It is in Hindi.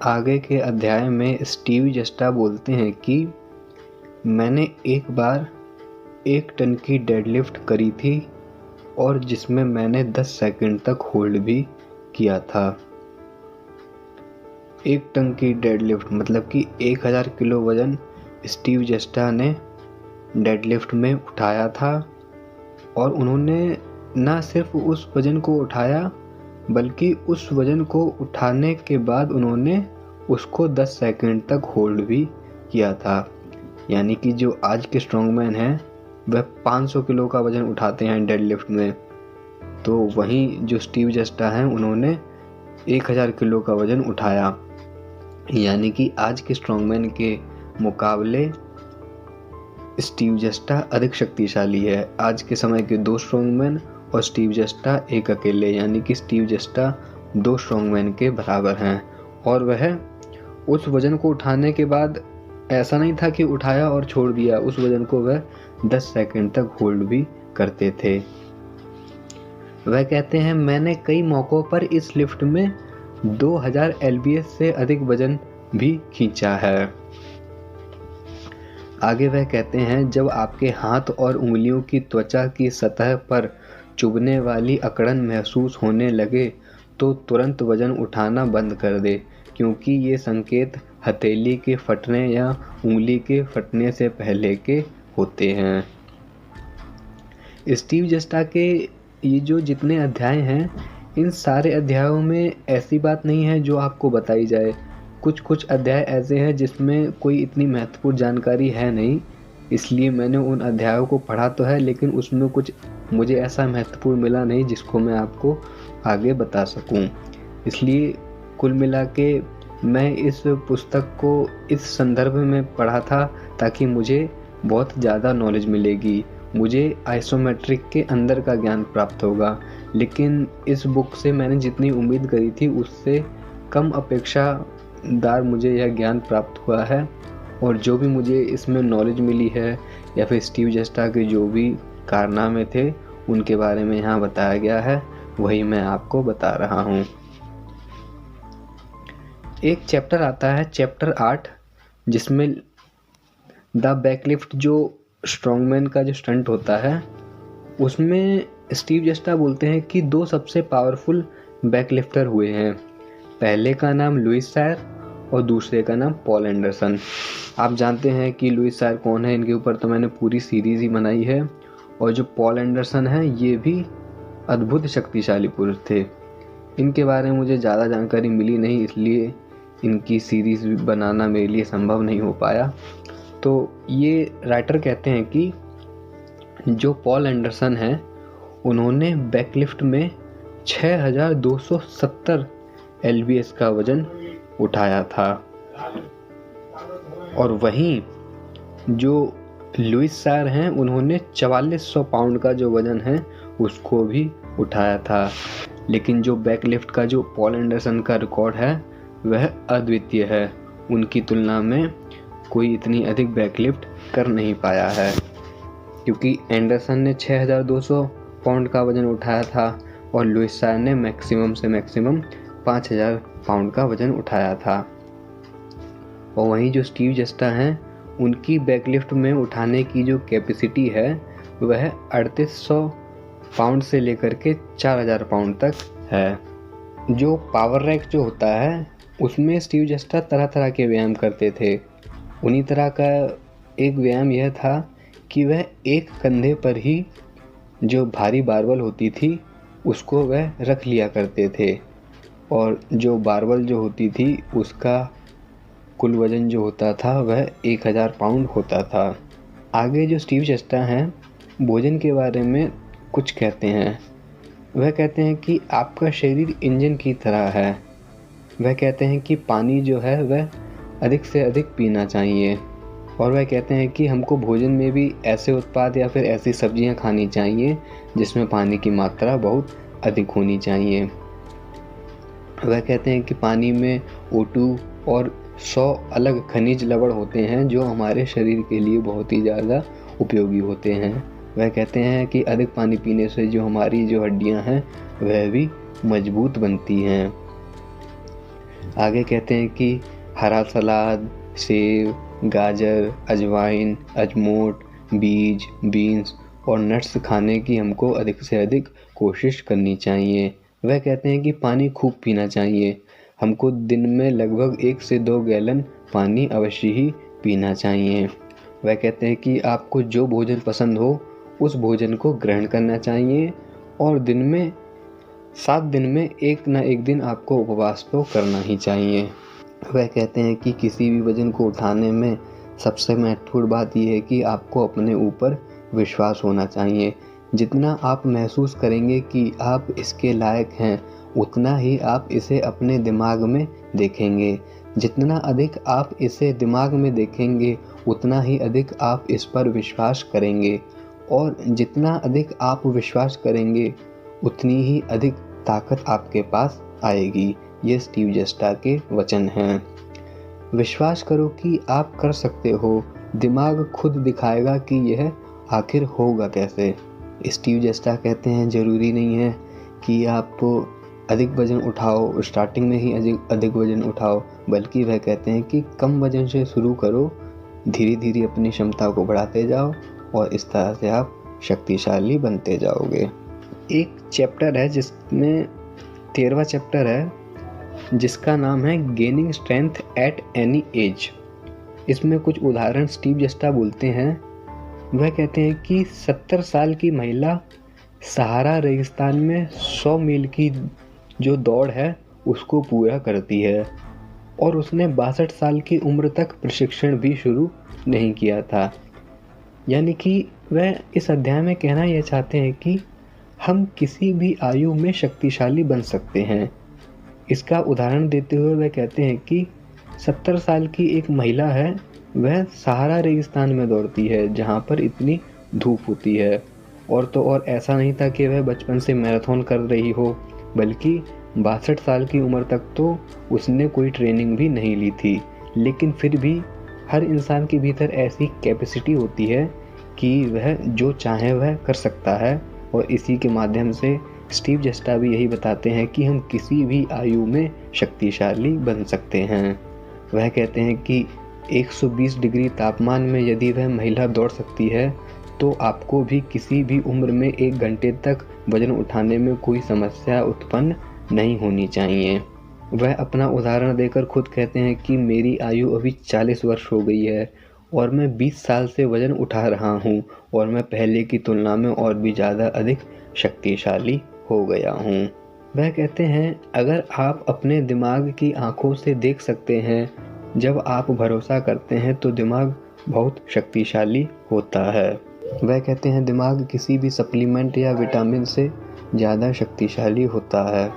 आगे के अध्याय में स्टीव जस्टा बोलते हैं कि मैंने एक बार 1 टन की डेडलिफ्ट करी थी और जिसमें मैंने 10 सेकंड तक होल्ड भी किया था। 1 टन की डेडलिफ्ट मतलब कि 1000 किलो वजन स्टीव जस्टा ने डेडलिफ्ट में उठाया था और उन्होंने ना सिर्फ उस वजन को उठाया बल्कि उस वजन को उठाने के बाद उन्होंने उसको 10 सेकंड तक होल्ड भी किया था। यानी कि जो आज के स्ट्रॉन्गमैन हैं वह 500 किलो का वजन उठाते हैं डेडलिफ्ट में, तो वहीं जो स्टीव जस्टा हैं उन्होंने 1000 किलो का वजन उठाया। यानी कि आज के स्ट्रॉन्गमैन के मुकाबले स्टीव जस्टा अधिक शक्तिशाली है। आज के समय के 2 स्ट्रॉन्गमैन और स्टीव जस्टा एक अकेले, यानी कि स्टीव जस्टा 2 स्ट्रॉन्गमैन के बराबर हैं। और वह उस वजन को उठाने के बाद ऐसा नहीं था कि उठाया और छोड़ दिया, उस वजन को वह 10 सेकंड तक होल्ड भी करते थे। वह कहते हैं मैंने कई मौक़ों पर इस लिफ्ट में 2000 lbs से अधिक वजन भी खींचा है। आगे वह कहते हैं जब आपके हाथ और उंगलियों की त्वचा की सतह पर चुभने वाली अकड़न महसूस होने लगे तो तुरंत वजन उठाना बंद कर दे, क्योंकि ये संकेत हथेली के फटने या उंगली के फटने से पहले के होते हैं। स्टीव जस्टा के ये जो जितने अध्याय हैं, इन सारे अध्यायों में ऐसी बात नहीं है जो आपको बताई जाए। कुछ अध्याय ऐसे हैं जिसमें कोई इतनी महत्वपूर्ण जानकारी है नहीं, इसलिए मैंने उन अध्यायों को पढ़ा तो है, लेकिन उसमें कुछ मुझे ऐसा महत्वपूर्ण मिला नहीं जिसको मैं आपको आगे बता सकूं। इसलिए कुल मिला के मैं इस पुस्तक को इस संदर्भ में पढ़ा था ताकि मुझे बहुत ज़्यादा नॉलेज मिलेगी, मुझे आइसोमेट्रिक के अंदर का ज्ञान प्राप्त होगा। लेकिन इस बुक से मैंने जितनी उम्मीद करी थी उससे कम अपेक्षादार मुझे यह ज्ञान प्राप्त हुआ है, और जो भी मुझे इसमें नॉलेज मिली है या फिर स्टीव जस्टा के जो भी कारनामे थे उनके बारे में यहाँ बताया गया है, वही मैं आपको बता रहा हूँ। एक चैप्टर आता है, चैप्टर 8, जिसमें द बैकलिफ्ट जो स्ट्रॉन्गमैन का जो स्टंट होता है उसमें स्टीव जस्टा बोलते हैं कि 2 सबसे पावरफुल बैकलिफ्टर हुए हैं। पहले का नाम लुइस सायर और दूसरे का नाम पॉल एंडरसन। आप जानते हैं कि लुइस सायर कौन है, इनके ऊपर तो मैंने पूरी सीरीज़ ही बनाई है। और जो पॉल एंडरसन है ये भी अद्भुत शक्तिशाली पुरुष थे। इनके बारे में मुझे ज़्यादा जानकारी मिली नहीं, इसलिए इनकी सीरीज़ बनाना मेरे लिए संभव नहीं हो पाया। तो ये राइटर कहते हैं कि जो पॉल एंडरसन हैं उन्होंने बैकलिफ्ट में 6270 lbs का वजन उठाया था, और वहीं जो लुइस सायर हैं उन्होंने 4400 पाउंड का जो वजन है उसको भी उठाया था। लेकिन जो बैकलिफ्ट का जो पॉल एंडरसन का रिकॉर्ड है वह अद्वितीय है, उनकी तुलना में कोई इतनी अधिक बैकलिफ्ट कर नहीं पाया है, क्योंकि एंडरसन ने 6200 पाउंड का वजन उठाया था और लुइस सायर ने मैक्सिमम से मैक्सिमम 5000 पाउंड का वजन उठाया था। और वहीं जो स्टीव जस्टा हैं उनकी बैकलिफ्ट में उठाने की जो कैपेसिटी है वह 3800 पाउंड से लेकर के 4000 पाउंड तक है। जो पावर रैक जो होता है उसमें स्टीव जस्टा तरह तरह के व्यायाम करते थे। उन्हीं तरह का एक व्यायाम यह था कि वह एक कंधे पर ही जो भारी बारबल होती थी उसको वह रख लिया करते थे, और जो बारबल जो होती थी उसका कुल वजन जो होता था वह 1000 पाउंड होता था। आगे जो स्टीव जस्टा हैं भोजन के बारे में कुछ कहते हैं। वह कहते हैं कि आपका शरीर इंजन की तरह है। वह कहते हैं कि पानी जो है वह अधिक से अधिक पीना चाहिए, और वह कहते हैं कि हमको भोजन में भी ऐसे उत्पाद या फिर ऐसी सब्जियां खानी चाहिए जिसमें पानी की मात्रा बहुत अधिक होनी चाहिए। वह कहते हैं कि पानी में O2 और 100 अलग खनिज लवण होते हैं जो हमारे शरीर के लिए बहुत ही ज़्यादा उपयोगी होते हैं। वह कहते हैं कि अधिक पानी पीने से जो हमारी जो हड्डियां हैं वह भी मजबूत बनती हैं। आगे कहते हैं कि हरा सलाद, सेब, गाजर, अजवाइन, अजमोट, बीज, बीन्स और नट्स खाने की हमको अधिक से अधिक कोशिश करनी चाहिए। वह कहते हैं कि पानी खूब पीना चाहिए। हमको दिन में लगभग 1 से 2 गैलन पानी अवश्य ही पीना चाहिए। वह कहते हैं कि आपको जो भोजन पसंद हो उस भोजन को ग्रहण करना चाहिए और दिन में 7 दिन में एक ना एक दिन आपको उपवास तो करना ही चाहिए। वह कहते हैं कि किसी भी वजन को उठाने में सबसे महत्वपूर्ण बात यह है कि आपको अपने ऊपर विश्वास होना चाहिए। जितना आप महसूस करेंगे कि आप इसके लायक हैं, उतना ही आप इसे अपने दिमाग में देखेंगे। जितना अधिक आप इसे दिमाग में देखेंगे, उतना ही अधिक आप इस पर विश्वास करेंगे और जितना अधिक आप विश्वास करेंगे, उतनी ही अधिक ताकत आपके पास आएगी। ये स्टीव जस्टा के वचन हैं। विश्वास करो कि आप कर सकते हो, दिमाग खुद दिखाएगा कि यह आखिर होगा कैसे। स्टीव जस्टा कहते हैं ज़रूरी नहीं है कि आप अधिक वजन उठाओ, स्टार्टिंग में ही अधिक वजन उठाओ, बल्कि वह कहते हैं कि कम वजन से शुरू करो, धीरे धीरे अपनी क्षमता को बढ़ाते जाओ और इस तरह से आप शक्तिशाली बनते जाओगे। एक चैप्टर है जिसमें 13वां चैप्टर है जिसका नाम है gaining strength at any as. इसमें कुछ उदाहरण स्टीव जस्टा बोलते हैं। वह कहते हैं कि 70 साल की महिला सहारा रेगिस्तान में 100 मील की जो दौड़ है उसको पूरा करती है और उसने 62 साल की उम्र तक प्रशिक्षण भी शुरू नहीं किया था। यानी कि वह इस अध्याय में कहना यह चाहते हैं कि हम किसी भी आयु में शक्तिशाली बन सकते हैं। इसका उदाहरण देते हुए वह कहते हैं कि 70 साल की एक महिला है, वह सहारा रेगिस्तान में दौड़ती है जहाँ पर इतनी धूप होती है, और तो और ऐसा नहीं था कि वह बचपन से मैराथन कर रही हो, बल्कि 62 साल की उम्र तक तो उसने कोई ट्रेनिंग भी नहीं ली थी। लेकिन फिर भी हर इंसान के भीतर ऐसी कैपेसिटी होती है कि वह जो चाहे वह कर सकता है, और इसी के माध्यम से स्टीव जस्टा भी यही बताते हैं कि हम किसी भी आयु में शक्तिशाली बन सकते हैं। वह कहते हैं कि 120 डिग्री तापमान में यदि वह महिला दौड़ सकती है तो आपको भी किसी भी उम्र में 1 घंटे तक वजन उठाने में कोई समस्या उत्पन्न नहीं होनी चाहिए। वह अपना उदाहरण देकर खुद कहते हैं कि मेरी आयु अभी 40 वर्ष हो गई है और मैं 20 साल से वजन उठा रहा हूँ और मैं पहले की तुलना में और भी ज़्यादा अधिक शक्तिशाली हो गया हूँ। वह कहते हैं अगर आप अपने दिमाग की आंखों से देख सकते हैं, जब आप भरोसा करते हैं तो दिमाग बहुत शक्तिशाली होता है। वह कहते हैं दिमाग किसी भी सप्लीमेंट या विटामिन से ज़्यादा शक्तिशाली होता है।